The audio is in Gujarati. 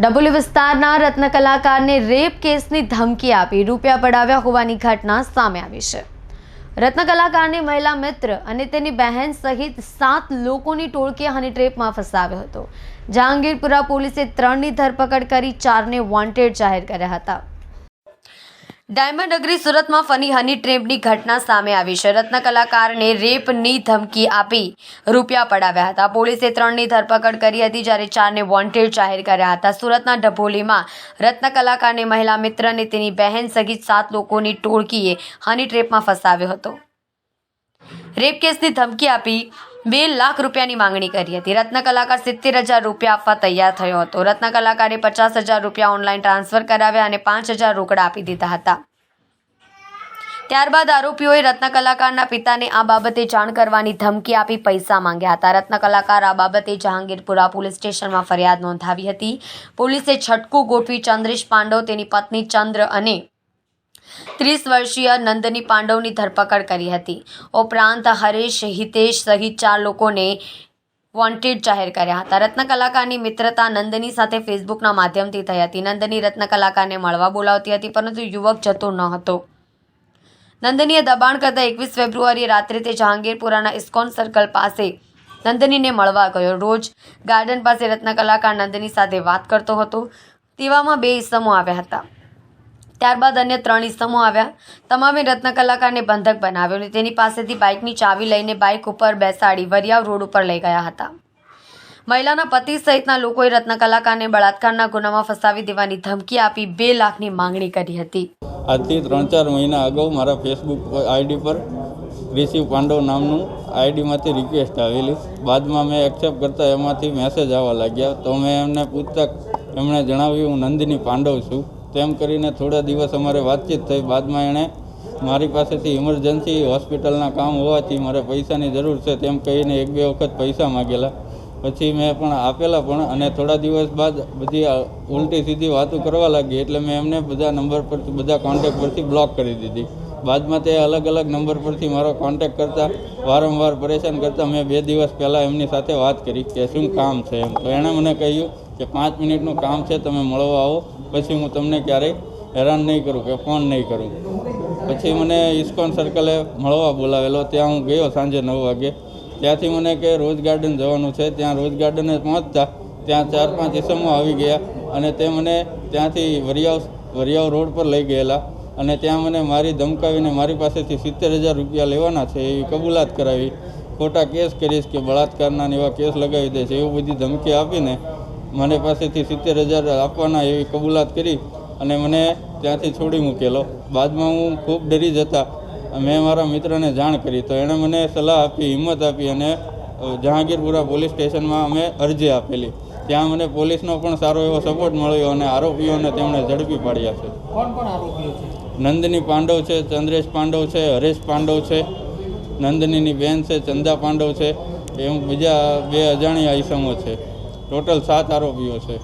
ડભોલી વિસ્તારના રત્ન કલાકારને રેપ કેસની ધમકી આપી રૂપિયા પડાવ્યા હોવાની ઘટના સામે આવી છે। રત્ન કલાકારની મહિલા મિત્ર અને તેની બહેન સહિત 7 લોકોની ટોળકીએ હની ટ્રેપમાં ફસાવ્યો હતો। જહાંગીરપુરા પોલીસે 3ની ધરપકડ કરી 4ને વોન્ટેડ જાહેર કર્યા હતા। ડાયમંડ નગરી સુરતમાં ફની હની ટ્રેપની ઘટના સામે આવી છે। રત્ન કલાકારને રેપની ધમકી આપી રૂપિયા પડાવ્યા હતા। પોલીસે 3ની ધરપકડ કરી હતી જ્યારે 4ને વોન્ટેડ જાહેર કર્યા હતા। સુરતના ડભોલીમાં રત્ન કલાકારની મહિલા મિત્ર અને તેની બહેન સહિત 7 લોકોની ટોળકીએ હની ટ્રેપમાં ફસાવ્યો હતો। રેપ કેસની ધમકી આપી 2 લાખ રૂપિયાની માંગણી કરી હતી। રત્ન કલાકાર 70,000 રૂપિયા આપવા તૈયાર થયો હતો। રત્ન કલાકારે 50,000 રૂપિયા ઓનલાઈન ટ્રાન્સફર કરાવ્યા અને 5,000 રોકડા આપી દીધા હતા। ત્યારબાદ આરોપીઓએ રત્ન કલાકારના પિતાને આ બાબતે જાણ કરવાની ધમકી આપી પૈસા માંગ્યા હતા। રત્ન કલાકાર આ બાબતે જહાંગીરપુરા પોલીસ સ્ટેશનમાં ફરિયાદ નોંધાવી હતી। પોલીસે છટકું ગોઠવી ચંદ્રેશ પાંડવ, તેની પત્ની ચંદ્ર અને 30 વર્ષીય નંદની પાંડવની ધરપકડ કરી હતી। ઉપરાંત હરેશ, હિતેશ સહિત 4 લોકોને વોન્ટેડ જાહેર કર્યા હતા। રત્ન કલાકારની મિત્રતા નંદની સાથે ફેસબુકના માધ્યમથી થઈ હતી। નંદની રત્ન કલાકારને મળવા બોલાવતી હતી પરંતુ યુવક જતો ન હતો। નંદનીએ દબાણ કરતા 21 ફેબ્રુઆરીએ રાત્રે તે જહાંગીરપુરાના ઇસ્કોન સર્કલ પાસે નંદનીને મળવા ગયો। રોજ ગાર્ડન પાસે રત્ન કલાકાર નંદની સાથે વાત કરતો હતો। તેવામાં 2 ઈસમો આવ્યા હતા। ત્યારબાદ અન્ય 3 ઈસમો આવ્યા। તમામે રત્ન કલાકારને બંધક બનાવ્યો અને તેની પાસેથી બાઇકની ચાવી લઈને બાઇક ઉપર બેસાડી વરિયાવ રોડ ઉપર લઈ ગયા હતા। મહિલાના પતિ સહિતના લોકોએ રત્ન કલાકારને બળાત્કારના ગુનામાં ફસાવી દેવાની ધમકી આપી 2 લાખની માંગણી કરી હતી। આજથી 3-4 મહિના અગાઉ મારા ફેસબુક આઈડી પર રિશિવ પાંડવ નામનું આઈડીમાંથી રિક્વેસ્ટ આવેલી। બાદમાં મેં એક્સેપ્ટ કરતાં એમાંથી મેસેજ આવવા લાગ્યા તો મેં એમને પૂછતા એમણે જણાવ્યું હું નંદિની પાંડવ છું। તેમ કરીને થોડા દિવસ અમારે વાતચીત થઈ। બાદમાં એણે મારી પાસેથી ઇમરજન્સી હોસ્પિટલના કામ હોવાથી મારે પૈસાની જરૂર છે તેમ કહીને 1-2 વખત પૈસા માગેલા। પછી મેં પણ આપેલા પણ અને થોડા દિવસ બાદ બધી ઉલટી સીધી વાતો કરવા લાગી એટલે મેં એમને બધા નંબર પરથી બધા કોન્ટેક્ટ પરથી બ્લોક કરી દીધી। બાદમાં તે અલગ અલગ નંબર પરથી મારો કોન્ટેક્ટ કરતા વારંવાર પરેશાન કરતા મેં 2 દિવસ પહેલાં એમની સાથે વાત કરી કે શું કામ છે એમ। તો એણે મને કહ્યું કે 5 મિનિટનું કામ છે, તમે મળવા આવો, પછી હું તમને ક્યારેય હેરાન નહીં કરું કે ફોન નહીં કરું। પછી મને ઇસ્કોન સર્કલે મળવા બોલાવેલો। ત્યાં હું ગયો સાંજે 9 વાગે। ત્યાંથી મને કે રોઝ ગાર્ડન જવાનું છે। ત્યાં રોઝ ગાર્ડને પહોંચતા ત્યાં 4-5 ઈસમો આવી ગયા અને તે મને ત્યાંથી વરિયાવ રોડ પર લઈ ગયેલા અને ત્યાં મને મારી ધમકાવીને મારી પાસેથી 70,000 રૂપિયા લેવાના છે એવી કબૂલાત કરાવી। ખોટા કેસ કરીશ કે બળાત્કારના એવા કેસ લગાવી દે છે એવું બધી ધમકી આપીને મને પાસેથી 70,000 આપવાના એવી કબૂલાત કરી અને મને ત્યાંથી છોડી મૂકેલો। બાદમાં હું ખૂબ ડરી જતા મેં મારા મિત્રને જાણ કરી તો એણે મને સલાહ આપી, હિંમત આપી અને જહાંગીરપુરા પોલીસ સ્ટેશનમાં અમે અરજી આપેલી। ત્યાં મને પોલીસનો પણ સારો એવો સપોર્ટ મળ્યો અને આરોપીઓને તેમણે ઝડપી પાડ્યા છે। કોણ આરોપીઓ છે? નંદની પાંડવ છે, ચંદ્રેશ પાંડવ છે, હરેશ પાંડવ છે, નંદનીની બહેન છે ચંદા પાંડવ છે, એમ બીજા 2 અજાણ્યા ઈસમો છે। ટોટલ 7 આરોપીઓ છે।